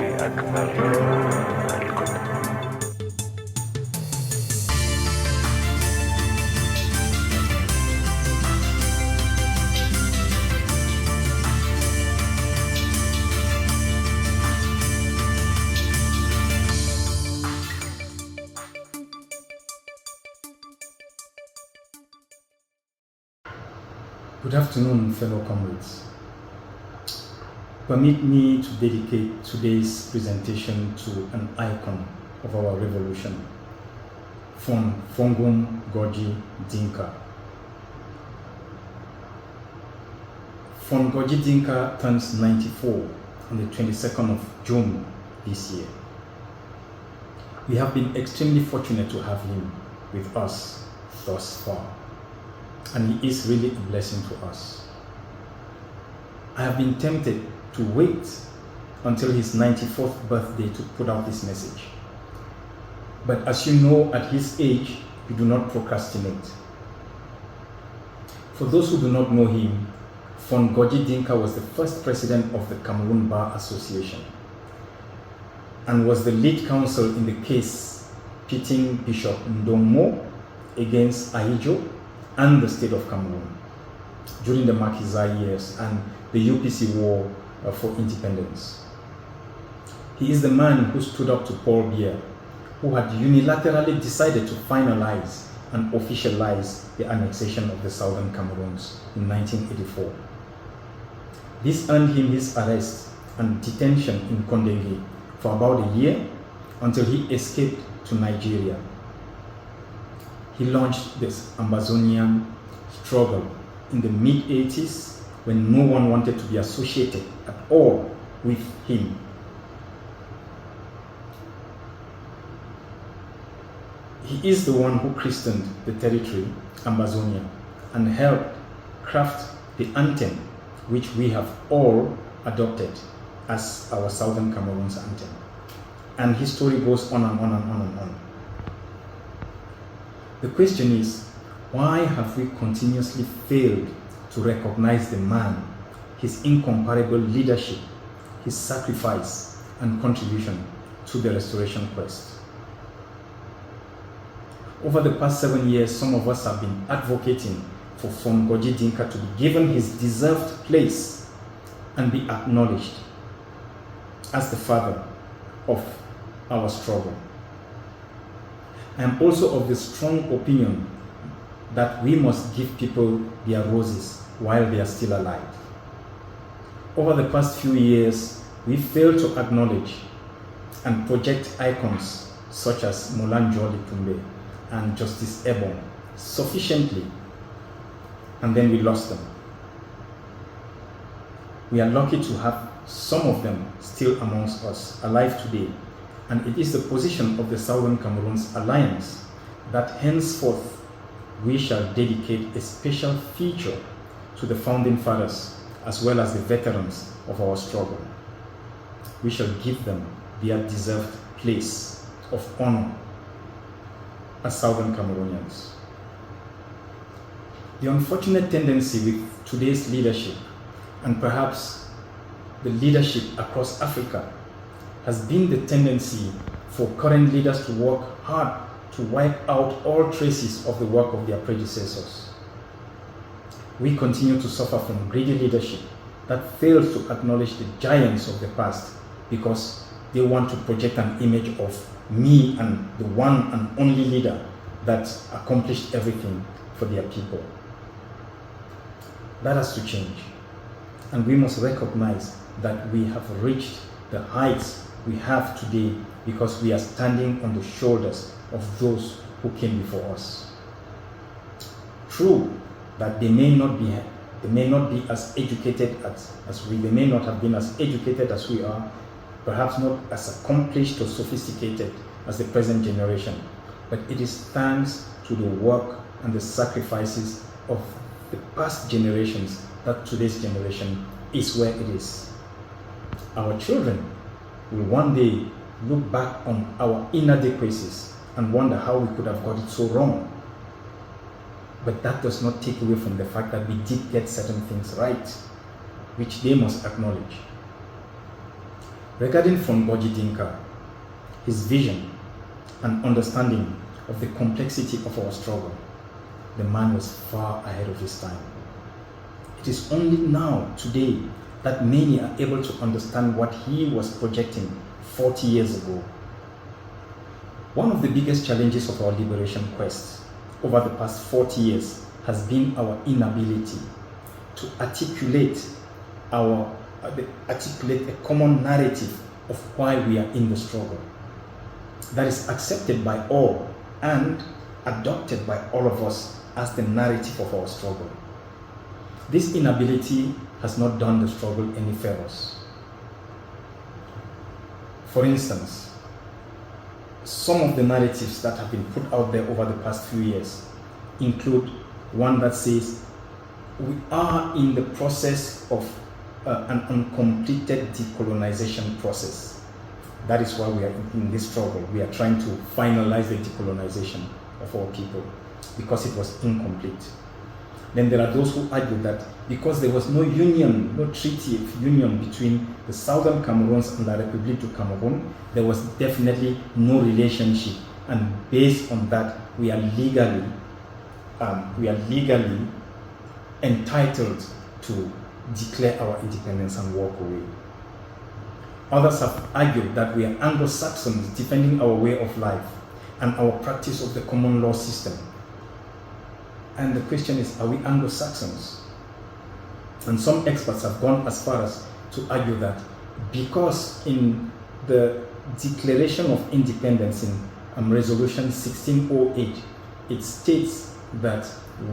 Good afternoon, fellow comrades. Permit me to dedicate today's presentation to an icon of our revolution, FON Gogi Dinka. FON Gogi Dinka turns 94 on the 22nd of June this year. We have been extremely fortunate to have him with us thus far, and he is really a blessing to us. I have been tempted to wait until his 94th birthday to put out this message. But as you know, at his age, you do not procrastinate. For those who do not know him, FON Gogi Dinka was the first president of the Cameroon Bar Association and was the lead counsel in the case pitting Bishop Ndomo against Ahijo and the state of Cameroon during the Makiza years and the UPC war for independence. He is the man who stood up to Paul Biya, who had unilaterally decided to finalize and officialize the annexation of the Southern Cameroons in 1984. This earned him his arrest and detention in Kondengui for about a year until he escaped to Nigeria. He launched this Amazonian struggle in the mid-80s when no one wanted to be associated at all with him. He is the one who christened the territory Amazonia and helped craft the anthem which we have all adopted as our Southern Cameroons anthem. And his story goes on and on and on and on. The question is, why have we continuously failed to recognize the man, his incomparable leadership, his sacrifice and contribution to the restoration quest? Over the past 7 years, some of us have been advocating for FON Gogi Dinka to be given his deserved place and be acknowledged as the father of our struggle. I am also of the strong opinion that we must give people their roses while they are still alive. Over the past few years, we failed to acknowledge and project icons such as Molan Jolly Tumbe and Justice Ebon sufficiently, and then we lost them. We are lucky to have some of them still amongst us, alive today, and it is the position of the Southern Cameroons Alliance that henceforth we shall dedicate a special feature to the founding fathers as well as the veterans of our struggle. We shall give them their deserved place of honor as Southern Cameroonians. The unfortunate tendency with today's leadership, and perhaps the leadership across Africa, has been the tendency for current leaders to work hard to wipe out all traces of the work of their predecessors. We continue to suffer from greedy leadership that fails to acknowledge the giants of the past because they want to project an image of me and the one and only leader that accomplished everything for their people. That has to change, and we must recognize that we have reached the heights we have today because we are standing on the shoulders of those who came before us. True that they may not be as educated as we, they may not have been as educated as we are, perhaps not as accomplished or sophisticated as the present generation, but it is thanks to the work and the sacrifices of the past generations that today's generation is where it is. Our children will one day look back on our inadequacies and wonder how we could have got it so wrong. But that does not take away from the fact that we did get certain things right, which they must acknowledge. Regarding FON GOGI DINKA A, his vision and understanding of the complexity of our struggle, the man was far ahead of his time. It is only now, today, that many are able to understand what he was projecting 40 years ago. One of the biggest challenges of our liberation quest over the past 40 years has been our inability to articulate a common narrative of why we are in the struggle that is accepted by all and adopted by all of us as the narrative of our struggle. This inability has not done the struggle any favors. For instance, some of the narratives that have been put out there over the past few years include one that says we are in the process of an uncompleted decolonization process. That is why we are in this struggle. We are trying to finalize the decolonization of our people because it was incomplete. Then there are those who argue that because there was no union, no treaty of union between the Southern Cameroons and the République du Cameroon, there was definitely no relationship. And based on that, we are legally entitled to declare our independence and walk away. Others have argued that we are Anglo-Saxons defending our way of life and our practice of the common law system. And the question is, are we Anglo-Saxons? And some experts have gone as far as to argue that because in the Declaration of Independence in Resolution 1608, it states that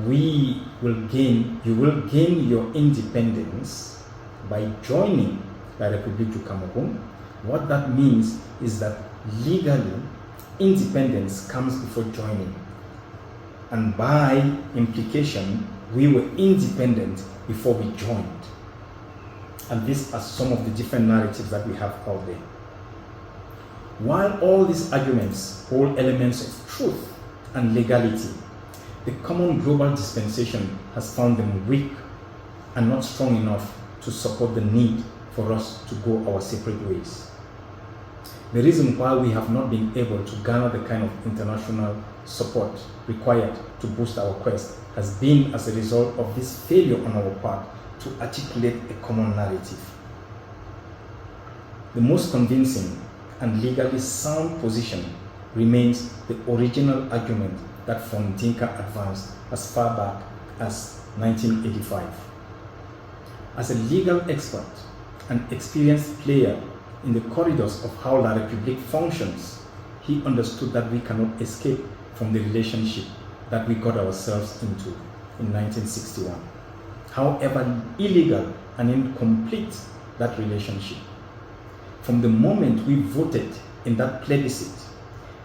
you will gain your independence by joining the République du Cameroon. What that means is that legally, independence comes before joining. And by implication, we were independent before we joined. And these are some of the different narratives that we have out there. While all these arguments hold elements of truth and legality, the common global dispensation has found them weak and not strong enough to support the need for us to go our separate ways. The reason why we have not been able to garner the kind of international support required to boost our quest has been as a result of this failure on our part to articulate a common narrative. The most convincing and legally sound position remains the original argument that FON DINKA advanced as far back as 1985. As a legal expert and experienced player in the corridors of how La République functions, he understood that we cannot escape from the relationship that we got ourselves into in 1961. However illegal and incomplete that relationship, from the moment we voted in that plebiscite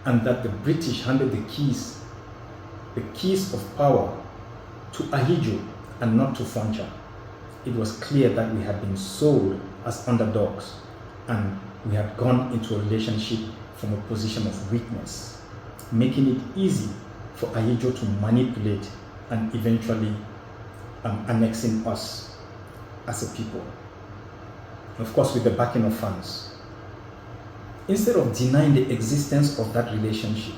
and that the British handed the keys of power to Ahidjo and not to Foncha, it was clear that we had been sold as underdogs and we had gone into a relationship from a position of weakness, making it easy for Ahidjo to manipulate and eventually annexing us as a people, of course with the backing of France. Instead of denying the existence of that relationship,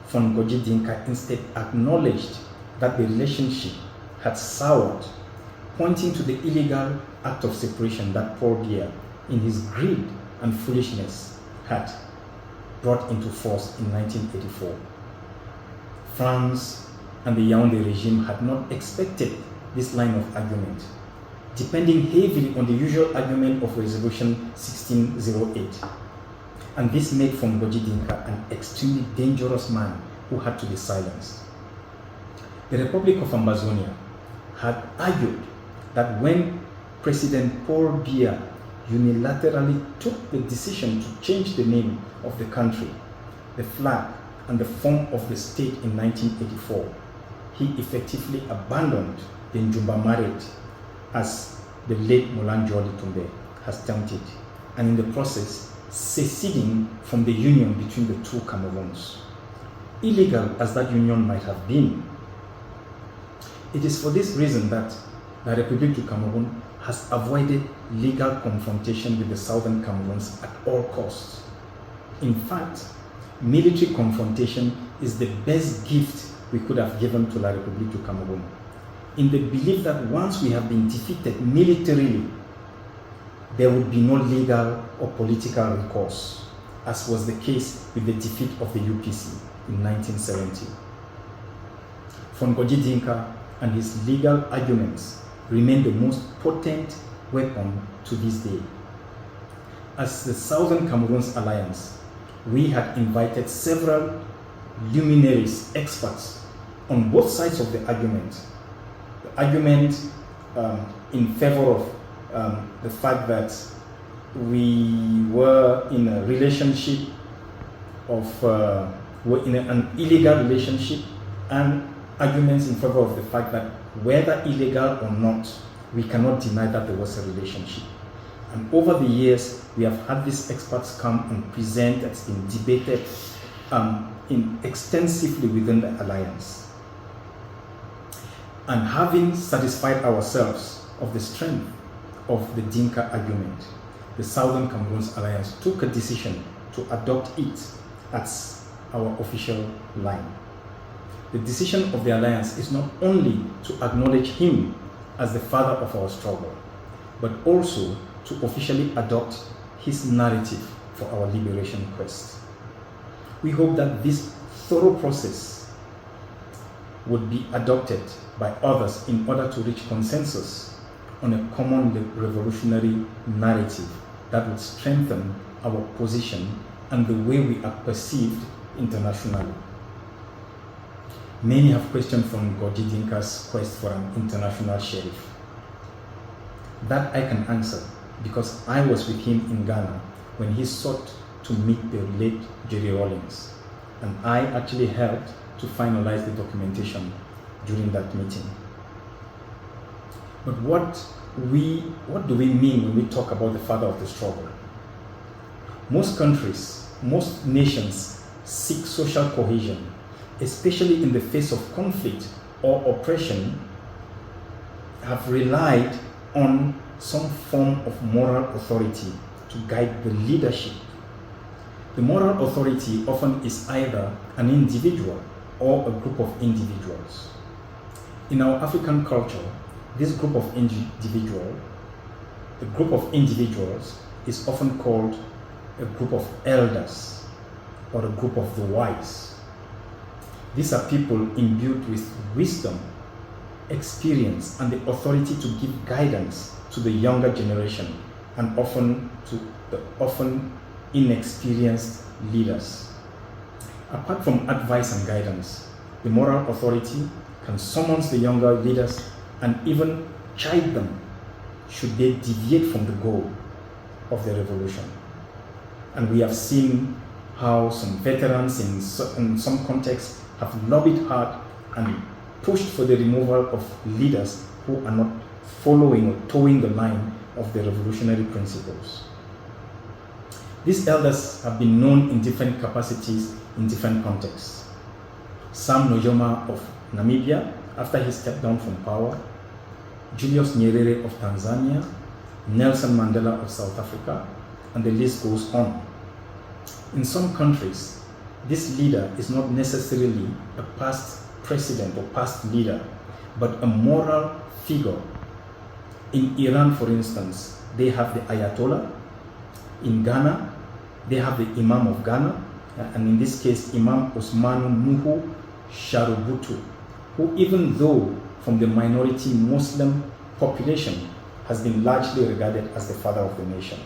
FON GOGI DINKA instead acknowledged that the relationship had soured, pointing to the illegal act of separation that Paul Biya, in his greed and foolishness, had brought into force in 1984. France and the Yaoundé regime had not expected this line of argument, depending heavily on the usual argument of Resolution 1608. And this made FON GOGI DINKA an extremely dangerous man who had to be silenced. The Republic of Ambazonia had argued that when President Paul Biya unilaterally took the decision to change the name of the country, the flag, and the form of the state in 1984, he effectively abandoned the Njumba Marriage, as the late Moulin Joli Toumbe has termed it, and in the process seceding from the union between the two Cameroons. Illegal as that union might have been, it is for this reason that the République du Cameroon has avoided legal confrontation with the Southern Cameroons at all costs. In fact, military confrontation is the best gift we could have given to La République du Cameroon, in the belief that once we have been defeated militarily, there would be no legal or political recourse, as was the case with the defeat of the UPC in 1970. FON GOGI DINKA and his legal arguments remain the most potent weapon to this day. As the Southern Cameroons Alliance, we had invited several luminaries, experts, on both sides of the argument. The argument in favor of the fact that we were in a relationship of, were in an illegal relationship, and arguments in favor of the fact that whether illegal or not, we cannot deny that there was a relationship. And over the years, we have had these experts come and present. It's been debated extensively within the alliance. And having satisfied ourselves of the strength of the Dinka argument, the Southern Cameroons Alliance took a decision to adopt it as our official line. The decision of the alliance is not only to acknowledge him as the father of our struggle, but also to officially adopt his narrative for our liberation quest. We hope that this thorough process would be adopted by others in order to reach consensus on a common revolutionary narrative that would strengthen our position and the way we are perceived internationally. Many have questioned FON GOGI DINKA's quest for an international sheriff. That I can answer because I was with him in Ghana when he sought to meet the late Jerry Rawlings, and I actually helped to finalize the documentation during that meeting. But what do we mean when we talk about the father of the struggle? Most countries, most nations seek social cohesion, especially in the face of conflict or oppression, have relied on some form of moral authority to guide the leadership. The moral authority often is either an individual or a group of individuals. In our African culture, this group of individuals is often called a group of elders or a group of the wise. These are people imbued with wisdom, experience, and the authority to give guidance to the younger generation, and often to the often inexperienced leaders. Apart from advice and guidance, the moral authority can summon the younger leaders and even chide them should they deviate from the goal of the revolution. And we have seen how some veterans in some contexts have lobbied hard and pushed for the removal of leaders who are not following or towing the line of the revolutionary principles. These elders have been known in different capacities in different contexts. Sam Nujoma of Namibia, after he stepped down from power, Julius Nyerere of Tanzania, Nelson Mandela of South Africa, and the list goes on. In some countries, this leader is not necessarily a past president or past leader, but a moral figure. In Iran, for instance, they have the Ayatollah. In Ghana, they have the Imam of Ghana, and in this case, Imam Osmanu Nuhu Sharubutu, who, even though from the minority Muslim population, has been largely regarded as the father of the nation.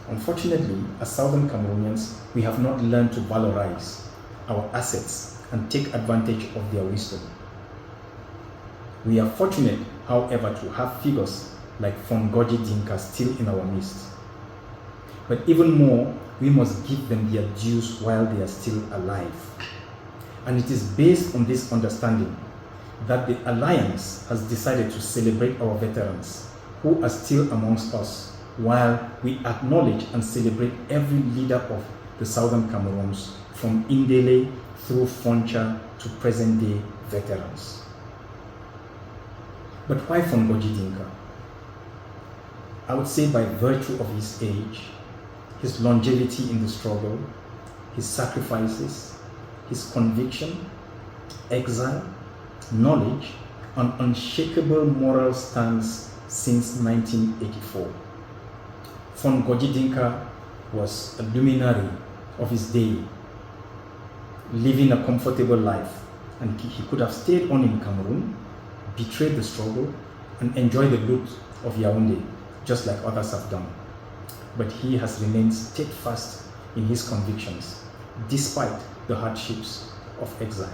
Unfortunately, as Southern Cameroonians, we have not learned to valorize our assets and take advantage of their wisdom. We are fortunate, however, to have figures like FON GOGI DINKA still in our midst. But even more, we must give them their dues while they are still alive. And it is based on this understanding that the Alliance has decided to celebrate our veterans who are still amongst us, while we acknowledge and celebrate every leader of the Southern Cameroons, from Indele through Foncha to present-day veterans. But why FON GOGI DINKA? I would say by virtue of his age, his longevity in the struggle, his sacrifices, his conviction, exile, knowledge, and unshakable moral stance since 1984. FON GOGI DINKA was a luminary of his day, living a comfortable life, and he could have stayed on in Cameroon, betrayed the struggle, and enjoyed the loot of Yaoundé, just like others have done. But he has remained steadfast in his convictions, despite the hardships of exile.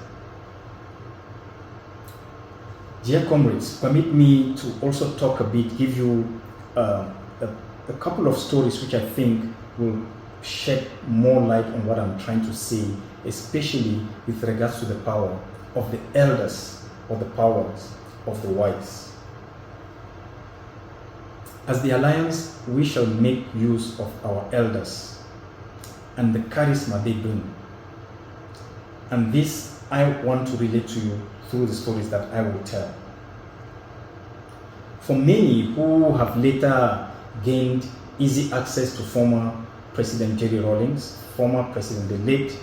Dear comrades, permit me to also talk a bit, give you a couple of stories which I think will shed more light on what I'm trying to say, especially with regards to the power of the elders or the powers of the wise. As the Alliance, we shall make use of our elders and the charisma they bring. And this I want to relate to you through the stories that I will tell. For many who have later gained easy access to former President Jerry Rawlings, the late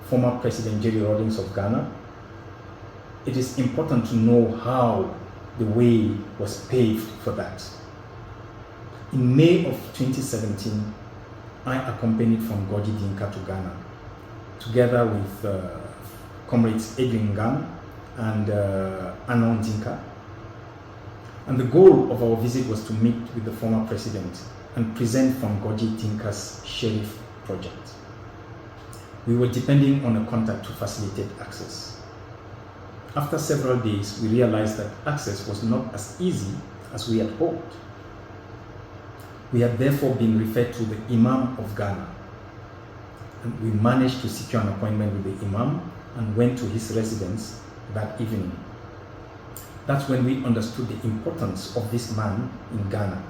former President Jerry Rawlings of Ghana, it is important to know how the way was paved for that. In May of 2017, I accompanied FON GOGI DINKA to Ghana, together with comrades Edwin Gang and Anon Dinka. And the goal of our visit was to meet with the former president and present FON GOGI DINKA's Sheriff project. We were depending on a contact to facilitate access. After several days, we realized that access was not as easy as we had hoped. We had therefore been referred to the Imam of Ghana, and we managed to secure an appointment with the Imam and went to his residence that evening. That's when we understood the importance of this man in Ghana.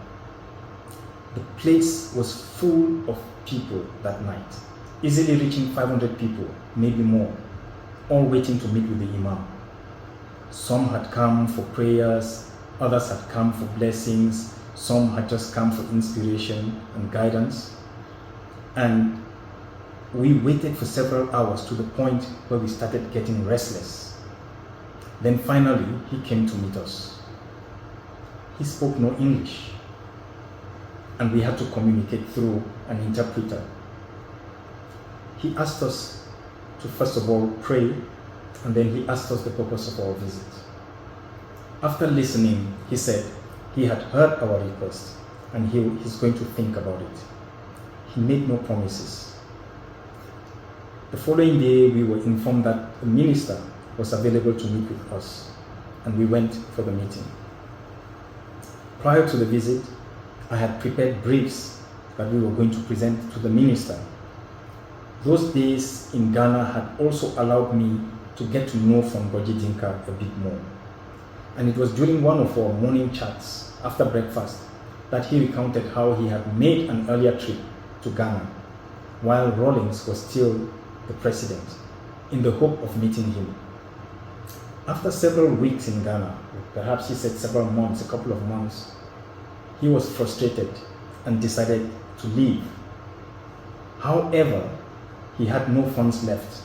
The place was full of people that night, easily reaching 500 people, maybe more, all waiting to meet with the Imam. Some had come for prayers, others had come for blessings, some had just come for inspiration and guidance. And we waited for several hours to the point where we started getting restless. Then finally, he came to meet us. He spoke no English, and we had to communicate through an interpreter. He asked us to first of all pray, and then he asked us the purpose of our visit. After listening, he said he had heard our request and he's going to think about it. He made no promises. The following day, we were informed that the minister was available to meet with us, and we went for the meeting. Prior to the visit, I had prepared briefs that we were going to present to the minister. Those days in Ghana had also allowed me to get to know FON GOGI DINKA a bit more. And it was during one of our morning chats after breakfast that he recounted how he had made an earlier trip to Ghana while Rawlings was still the president, in the hope of meeting him. After several weeks in Ghana, perhaps he said several months, a couple of months, he was frustrated and decided to leave. However, he had no funds left,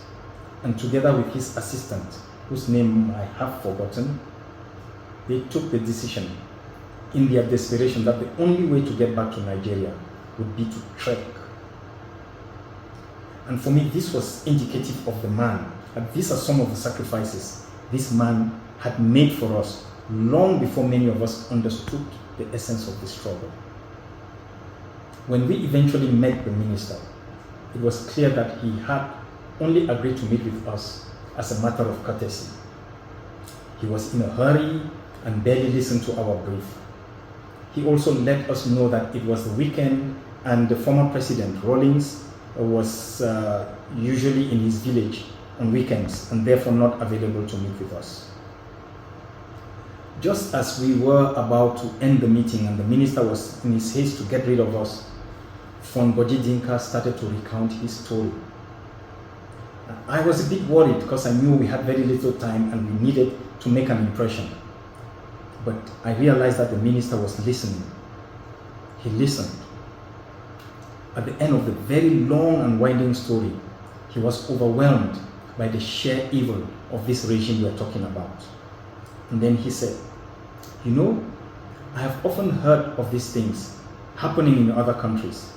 and together with his assistant, whose name I have forgotten, they took the decision in their desperation that the only way to get back to Nigeria would be to trek. And for me, this was indicative of the man, that these are some of the sacrifices this man had made for us long before many of us understood the essence of the struggle. When we eventually met the minister, it was clear that he had only agreed to meet with us as a matter of courtesy. He was in a hurry and barely listened to our brief. He also let us know that it was the weekend and the former president, Rawlings, was usually in his village on weekends and therefore not available to meet with us. Just as we were about to end the meeting and the minister was in his haste to get rid of us, FON GOGI DINKA started to recount his story. I was a bit worried because I knew we had very little time and we needed to make an impression. But I realized that the minister was listening. He listened. At the end of the very long and winding story, he was overwhelmed by the sheer evil of this regime we are talking about. And then he said, "You know, I have often heard of these things happening in other countries,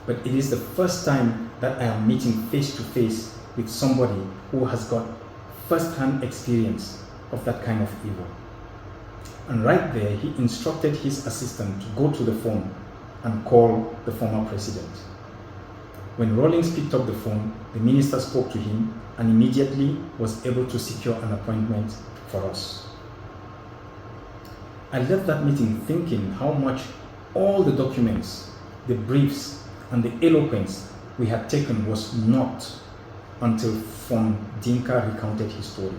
but it is the first time that I am meeting face to face with somebody who has got first-hand experience of that kind of evil." And right there, he instructed his assistant to go to the phone and call the former president. When Rawlings picked up the phone, the minister spoke to him and immediately was able to secure an appointment for us. I left that meeting thinking how much all the documents, the briefs, and the eloquence we had taken was not until FON Dinka recounted his story.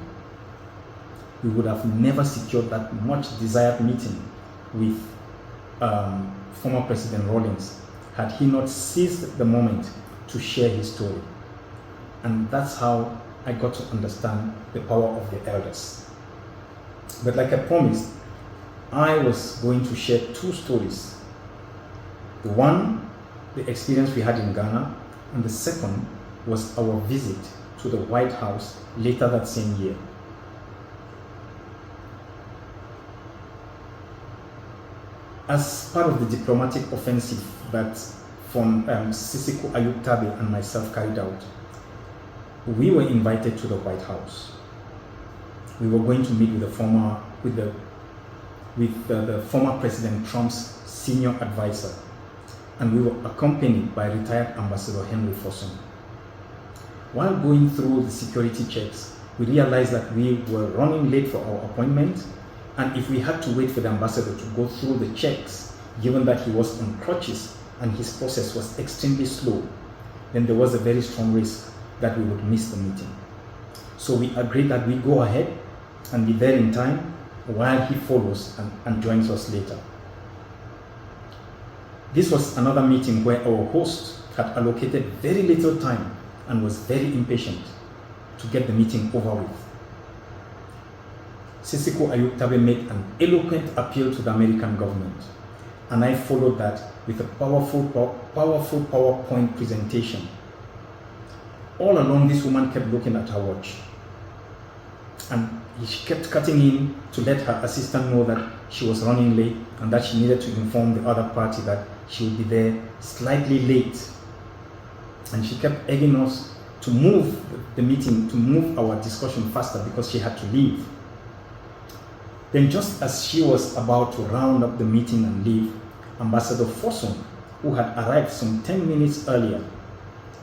We would have never secured that much desired meeting with former President Rawlings had he not seized the moment to share his story. And that's how I got to understand the power of the elders. But like I promised, I was going to share two stories. The one, the experience we had in Ghana, and the second was our visit to the White House later that same year. As part of the diplomatic offensive that Sisiku Ayub Tabe and myself carried out, we were invited to the White House. We were going to meet with the former President Trump's senior advisor, and we were accompanied by retired Ambassador Henry Fosun. While going through the security checks, we realized that we were running late for our appointment, and if we had to wait for the ambassador to go through the checks, given that he was on crutches and his process was extremely slow, then there was a very strong risk that we would miss the meeting. So we agreed that we go ahead and be there in time while he follows and joins us later. This was another meeting where our host had allocated very little time and was very impatient to get the meeting over with. Sisiku Ayub Tabe made an eloquent appeal to the American government, and I followed that with a powerful PowerPoint presentation. All along, this woman kept looking at her watch, and she kept cutting in to let her assistant know that she was running late and that she needed to inform the other party that she would be there slightly late. And she kept egging us to move the meeting, to move our discussion faster because she had to leave. Then just as she was about to round up the meeting and leave, Ambassador Fosun, who had arrived some 10 minutes earlier,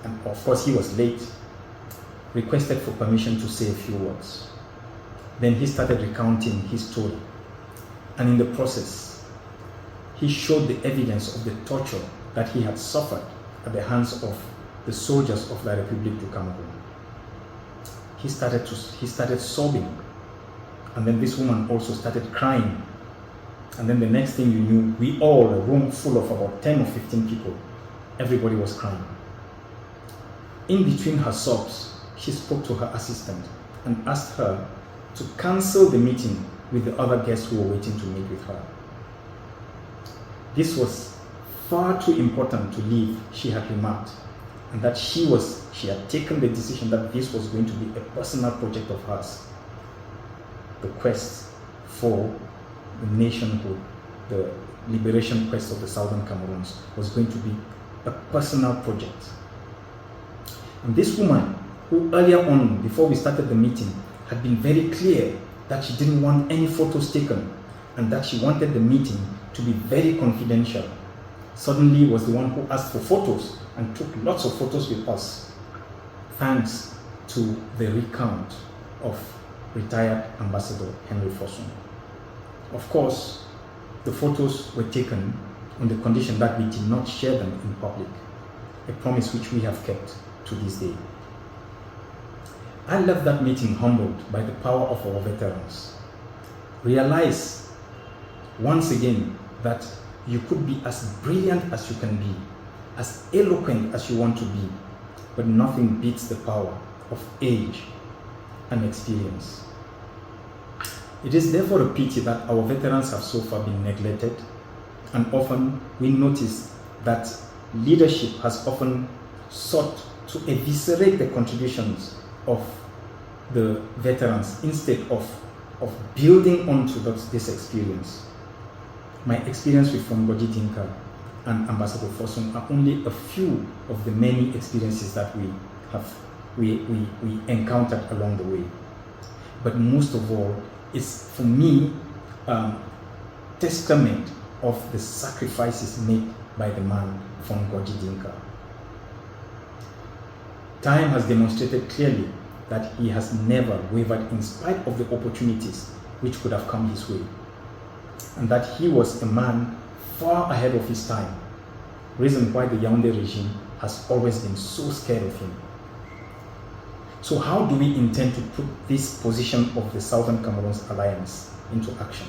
and of course he was late, requested for permission to say a few words. Then he started recounting his story, and in the process, he showed the evidence of the torture that he had suffered at the hands of the soldiers of La République du Cameroon. He started sobbing, and then this woman also started crying. And then the next thing you knew, we all, a room full of about 10 or 15 people, everybody was crying. In between her sobs, she spoke to her assistant and asked her to cancel the meeting with the other guests who were waiting to meet with her. This was far too important to leave, she had remarked, and that she had taken the decision that this was going to be a personal project of hers. The quest for the nationhood, the liberation quest of the Southern Cameroons, was going to be a personal project. And this woman, who earlier on, before we started the meeting, had been very clear that she didn't want any photos taken and that she wanted the meeting to be very confidential, suddenly was the one who asked for photos and took lots of photos with us, thanks to the recount of retired Ambassador Henry Fosun. Of course, the photos were taken on the condition that we did not share them in public, a promise which we have kept to this day. I left that meeting humbled by the power of our veterans. Realize once again that you could be as brilliant as you can be, as eloquent as you want to be, but nothing beats the power of age and experience. It is therefore a pity that our veterans have so far been neglected and often we notice that leadership has often sought to eviscerate the contributions of the veterans instead of building onto this experience. My experience with FON GOGI DINKA and Ambassador Fosun are only a few of the many experiences that we encountered along the way. But most of all, it's for me testament of the sacrifices made by the man FON GOGI DINKA. Time has demonstrated clearly that he has never wavered in spite of the opportunities which could have come his way, and that he was a man far ahead of his time, reason why the Yaoundé regime has always been so scared of him. So how do we intend to put this position of the Southern Cameroons Alliance into action?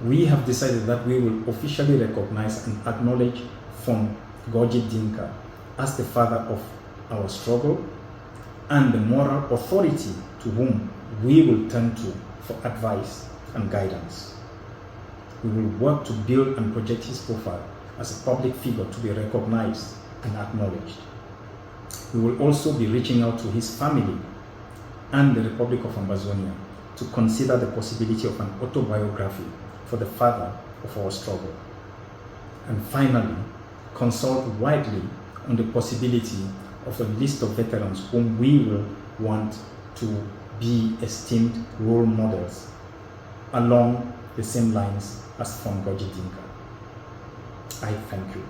We have decided that we will officially recognize and acknowledge FON GOGI DINKA as the father of our struggle and the moral authority to whom we will turn to for advice and guidance. We will work to build and project his profile as a public figure to be recognized and acknowledged. We will also be reaching out to his family and the Republic of Ambazonia to consider the possibility of an autobiography for the father of our struggle. And finally, consult widely on the possibility of a list of veterans whom we will want to be esteemed role models along the same lines as FON GOGI DINKA. I thank you.